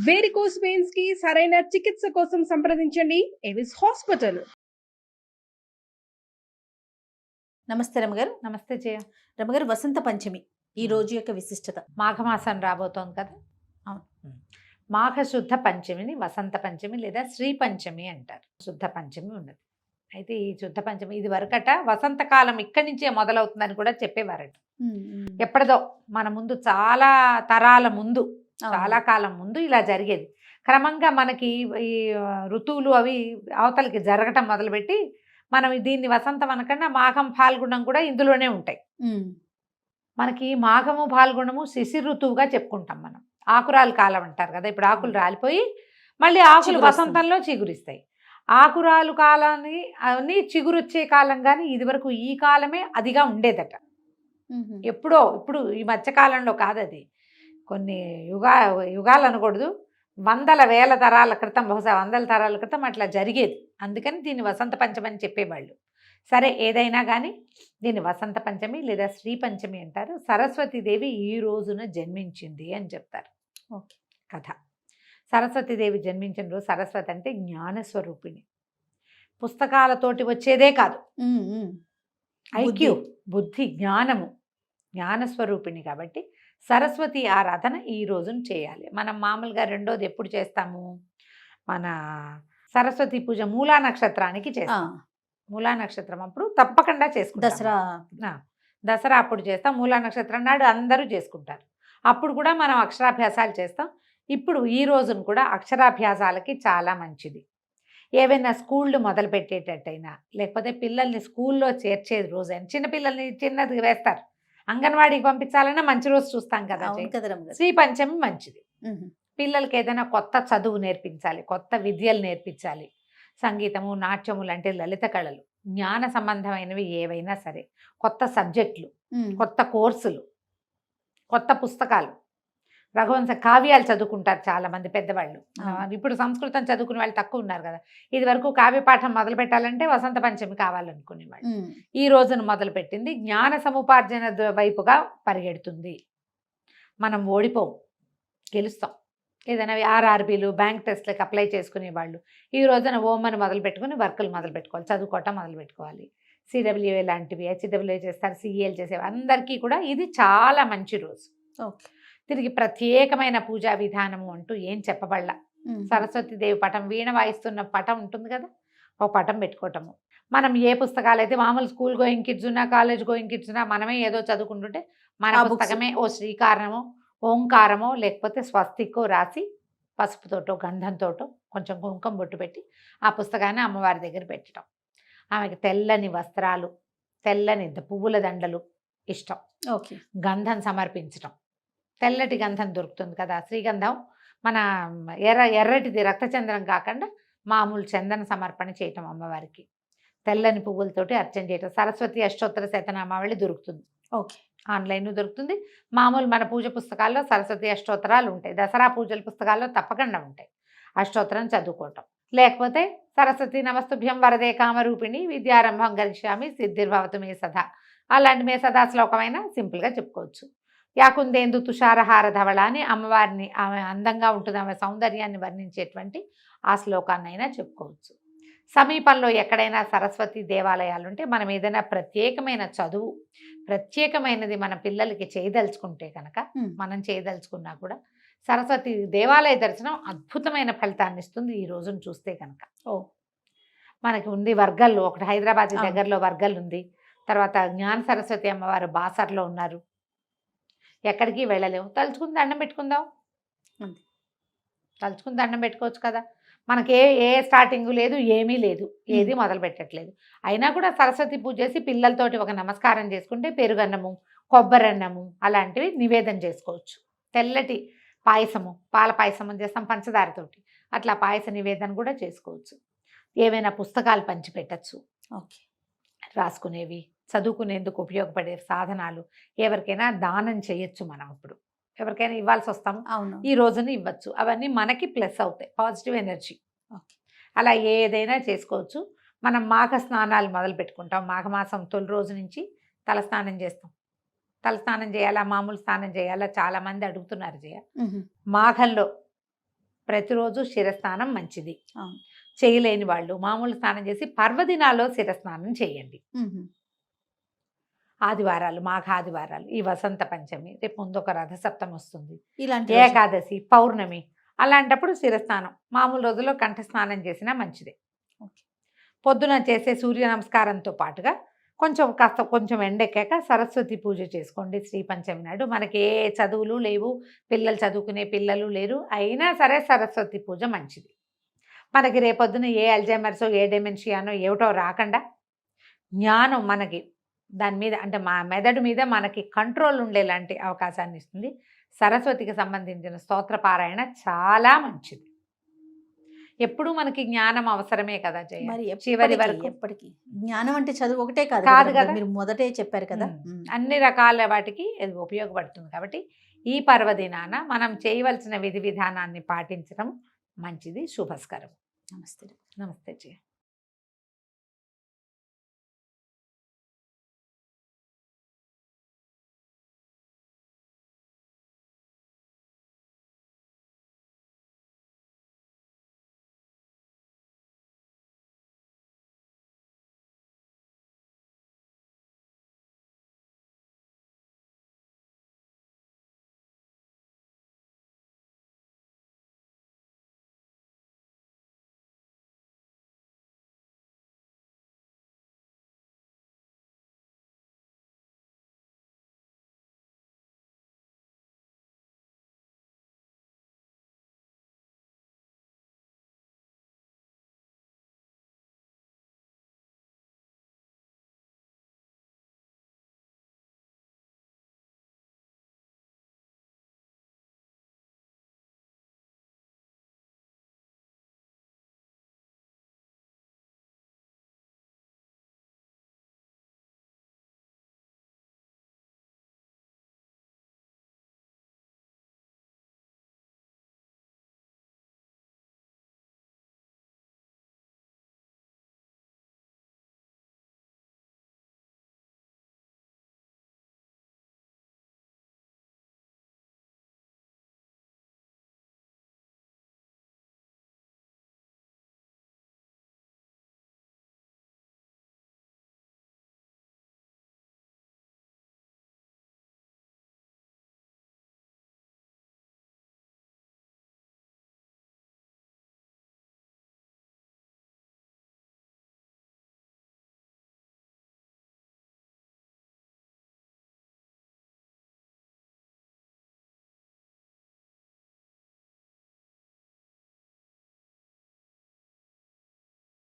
Varicose veins కి సరైన చికిత్స కోసం సంప్రదించండి ఎవిస్ హాస్పిటల్. నమస్తే రమగారు. నమస్తే జయ. రమగారు, వసంత పంచమి ఈ రోజు యొక్క విశిష్టత. మాఘమాసం రాబోతోంది కదా. అవును. మాఘ శుద్ధ పంచమిని వసంత పంచమి లేదా శ్రీ పంచమి అంటారు. శుద్ధ పంచమి ఉన్నది. అయితే ఈ శుద్ధ పంచమి ఇది వరకట వసంతకాలం ఇక్కడి నుంచే మొదలవుతుందని కూడా చెప్పేవారట. ఎప్పటిదో మన ముందు చాలా తరాల ముందు, చాలా కాలం ముందు ఇలా జరిగేది. క్రమంగా మనకి ఈ ఋతువులు అవి అవతలకి జరగటం మొదలుపెట్టి మనం దీన్ని వసంతం అనకుండా మాఘం పాల్గొనడం కూడా ఇందులోనే ఉంటాయి. మనకి మాఘము పాల్గొనము శిశిర ఋతువుగా చెప్పుకుంటాం మనం. ఆకురాలు కాలం అంటారు కదా. ఇప్పుడు ఆకులు రాలిపోయి మళ్ళీ ఆకులు వసంతంలో చిగురిస్తాయి. ఆకురాలు కాలాన్ని అన్ని చిగురొచ్చే కాలం. కానీ ఇది వరకు ఈ కాలమే అదిగా ఉండేదట. ఎప్పుడో ఇప్పుడు ఈ మధ్యకాలంలో కాదు, అది కొన్ని యుగాలు అనకూడదు, వందల వేల తరాల క్రితం, బహుశా వందల తరాల క్రితం అట్లా జరిగేది. అందుకని దీన్ని వసంత పంచమి అని చెప్పేవాళ్ళు. సరే, ఏదైనా కానీ దీన్ని వసంత పంచమి లేదా శ్రీ పంచమి అంటారు. సరస్వతీదేవి ఈ రోజున జన్మించింది అని చెప్తారు కథ. సరస్వతీదేవి జన్మించిన రోజు. సరస్వతి అంటే జ్ఞానస్వరూపిణి. పుస్తకాలతోటి వచ్చేదే కాదు, ఐక్యూ, బుద్ధి, జ్ఞానము, జ్ఞానస్వరూపిణి. కాబట్టి సరస్వతి ఆరాధన ఈ రోజున చేయాలి. మనం మామూలుగా రెండోది ఎప్పుడు చేస్తాము? మన సరస్వతి పూజ మూలా నక్షత్రానికి చేస్తాం. మూలా నక్షత్రం అప్పుడు తప్పకుండా చేసుకుంటాం. దసరా అప్పుడు చేస్తాం. మూలా నక్షత్రం నాడు అందరూ చేసుకుంటారు. అప్పుడు కూడా మనం అక్షరాభ్యాసాలు చేస్తాం. ఇప్పుడు ఈ రోజున కూడా అక్షరాభ్యాసాలకి చాలా మంచిది. ఏవైనా స్కూళ్ళు మొదలు పెట్టేటట్టయినా, లేకపోతే పిల్లల్ని స్కూల్లో చేర్చేది రోజైనా, చిన్నపిల్లల్ని చిన్నది వేస్తారు, అంగన్వాడీకి పంపించాలన్నా మంచి రోజు చూస్తాం కదా. శ్రీ పంచమి మంచిది. పిల్లలకి ఏదైనా కొత్త చదువు నేర్పించాలి, కొత్త విద్యలు నేర్పించాలి, సంగీతము, నాట్యము లాంటి లలిత కళలు, జ్ఞాన సంబంధమైనవి ఏవైనా సరే, కొత్త సబ్జెక్టులు, కొత్త కోర్సులు, కొత్త పుస్తకాలు. రఘువంశ కావ్యాలు చదువుకుంటారు చాలామంది పెద్దవాళ్ళు. ఇప్పుడు సంస్కృతం చదువుకునే వాళ్ళు తక్కువ ఉన్నారు కదా. ఇది వరకు కావ్యపాఠం మొదలు పెట్టాలంటే వసంత పంచమి కావాలనుకునేవాళ్ళు. ఈ రోజున మొదలుపెట్టింది జ్ఞాన సముపార్జన వైపుగా పరిగెడుతుంది. మనం ఓడిపోం, గెలుస్తాం. ఏదైనా ఆర్ఆర్బీలు, బ్యాంక్ టెస్ట్లకు అప్లై చేసుకునేవాళ్ళు ఈ రోజున ఓమని మొదలు పెట్టుకుని వర్కులు మొదలు పెట్టుకోవాలి, చదువుకోవటం మొదలు పెట్టుకోవాలి. సిడబ్ల్యూఏ లాంటివి, హెచ్డబ్ల్యూఏ చేస్తారు, సిఈఎల్ చేసేవి, అందరికీ కూడా ఇది చాలా మంచి రోజు. తిరిగి ప్రత్యేకమైన పూజా విధానము అంటూ ఏం చెప్పబడలా. సరస్వతీదేవి పటం, వీణ వాయిస్తున్న పటం ఉంటుంది కదా, ఒక పటం పెట్టుకోవటము. మనం ఏ పుస్తకాలు అయితే మామూలు స్కూల్ గోయింగ్ కిడ్స్ ఉన్నా, కాలేజ్ గోయింగ్ కిడ్స్ ఉన్నా, మనమే ఏదో చదువుకుంటుంటే మన పుస్తకమే ఓ శ్రీకారణమో, ఓంకారమో, లేకపోతే స్వస్తికో రాసి పసుపుతోటో గంధంతోటో కొంచెం కుంకుమ బొట్టు పెట్టి ఆ పుస్తకాన్ని అమ్మవారి దగ్గర పెట్టడం. ఆమెకి తెల్లని వస్త్రాలు, తెల్లని పువ్వుల దండలు ఇష్టం. గంధం సమర్పించటం. తెల్లటి గంధం దొరుకుతుంది కదా, శ్రీగంధం. మన ఎర్రటిది రక్తచందనం కాకుండా మామూలు చందన సమర్పణ చేయటం అమ్మవారికి. తెల్లని పువ్వులతోటి అర్చన చేయటం. సరస్వతి అష్టోత్తర శతనామావళి దొరుకుతుంది, ఆన్లైన్ దొరుకుతుంది. మామూలు మన పూజ పుస్తకాల్లో సరస్వతి అష్టోత్తరాలు ఉంటాయి. దసరా పూజల పుస్తకాల్లో తప్పకుండా ఉంటాయి. అష్టోత్తరం చదువుకోవటం. లేకపోతే సరస్వతి నమస్తుభ్యం వరదే కామరూపిణి విద్యారంభం గరిష్యామి సిద్ధిర్భవతు మే సదా, అలాంటి మే సదా శ్లోకమైనా సింపుల్గా చెప్పుకోవచ్చు. యాకుందేందు తుషారహార ధవళ అని అమ్మవారిని, ఆమె అందంగా ఉంటుంది, ఆమె సౌందర్యాన్ని వర్ణించేటువంటి ఆ శ్లోకాన్నైనా చెప్పుకోవచ్చు. సమీపంలో ఎక్కడైనా సరస్వతి దేవాలయాలు ఉంటే మనం ఏదైనా ప్రత్యేకమైన చదువు, ప్రత్యేకమైనది మన పిల్లలకి చేయదలుచుకుంటే కనుక, మనం చేయదలుచుకున్నా కూడా సరస్వతి దేవాలయ దర్శనం అద్భుతమైన ఫలితాన్ని ఇస్తుంది ఈ రోజును చూస్తే కనుక. మనకి ఉంది వర్గల్, ఒకటి హైదరాబాద్ దగ్గరలో వర్గల్ ఉంది. తర్వాత జ్ఞాన సరస్వతి అమ్మవారు బాసర్లో ఉన్నారు. ఎక్కడికి వెళ్ళలేము, తలుచుకుని దండం పెట్టుకుందాం. తలుచుకుని దండం పెట్టుకోవచ్చు కదా. మనకి ఏ స్టార్టింగ్ లేదు, ఏమీ లేదు, ఏది మొదలు పెట్టట్లేదు. అయినా కూడా సరస్వతి పూజ చేసి పిల్లలతోటి ఒక నమస్కారం చేసుకుంటే పెరుగన్నము, కొబ్బరన్నము అలాంటివి నివేదన చేసుకోవచ్చు. తెల్లటి పాయసము, పాల పాయసము చేస్తాం పంచదారతోటి, అట్లా పాయస నివేదన కూడా చేసుకోవచ్చు. ఏవైనా పుస్తకాలు పంచిపెట్టచ్చు, రాసుకునేవి, చదువుకునేందుకు ఉపయోగపడే సాధనాలు, ఎవరికైనా దానం చేయొచ్చు. మనం ఇప్పుడు ఎవరికైనా ఇవ్వాల్సి వస్తాము, ఈ రోజున ఇవ్వచ్చు. అవన్నీ మనకి ప్లస్ అవుతాయి, పాజిటివ్ ఎనర్జీ. అలా ఏదైనా చేసుకోవచ్చు. మనం మాఘ స్నానాలు మొదలు పెట్టుకుంటాం. మాఘమాసం తొలి రోజు నుంచి తలస్నానం చేస్తాం. తలస్నానం చేయాలా, మామూలు స్నానం చేయాలా, చాలామంది అడుగుతున్నారు. మాఘంలో ప్రతిరోజు శిరస్నానం మంచిది. అవును. చేయలేని వాళ్ళు మామూలు స్నానం చేసి పర్వదినాల్లో శిరస్నానం చేయండి. ఆదివారాలు, మాఘ ఆదివారాలు, ఈ వసంత పంచమి, రేపు ముందు ఒక రథసప్తమి వస్తుంది, ఇలాంటి ఏకాదశి, పౌర్ణమి, అలాంటప్పుడు శిరస్నానం మామూలు రోజుల్లో కంఠ స్నానం చేసినా మంచిదే. ఓకే. పొద్దున చేసే సూర్య నమస్కారంతో పాటుగా కొంచెం ఎండెక్కాక సరస్వతి పూజ చేసుకోండి శ్రీ పంచమి నాడు. మనకి ఏ చదువులు లేవు, పిల్లలు చదువుకునే పిల్లలు లేరు, అయినా సరే సరస్వతి పూజ మంచిది. మనకి రేపొద్దున ఏ అల్జైమర్సో ఏ డెమెన్షియానో ఏమిటో రాకుండా జ్ఞానం మనకి దాని మీద అంటే మా మెదడు మీద మనకి కంట్రోల్ ఉండేలాంటి అవకాశాన్ని ఇస్తుంది. సరస్వతికి సంబంధించిన స్తోత్ర పారాయణ చాలా మంచిది. ఎప్పుడు మనకి జ్ఞానం అవసరమే కదా జయ. మరి చివరి వరకు ఎప్పటికీ జ్ఞానం అంటే చదువు ఒకటే కాదు కాదు కదా, కదా. మీరు మొదటే చెప్పారు కదా. అన్ని రకాల వాటికి ఇది ఉపయోగపడుతుంది. కాబట్టి ఈ పర్వదినాన మనం చేయవలసిన విధి విధానాన్ని పాటించడం మంచిది, శుభస్కరం. నమస్తే. నమస్తే జయ.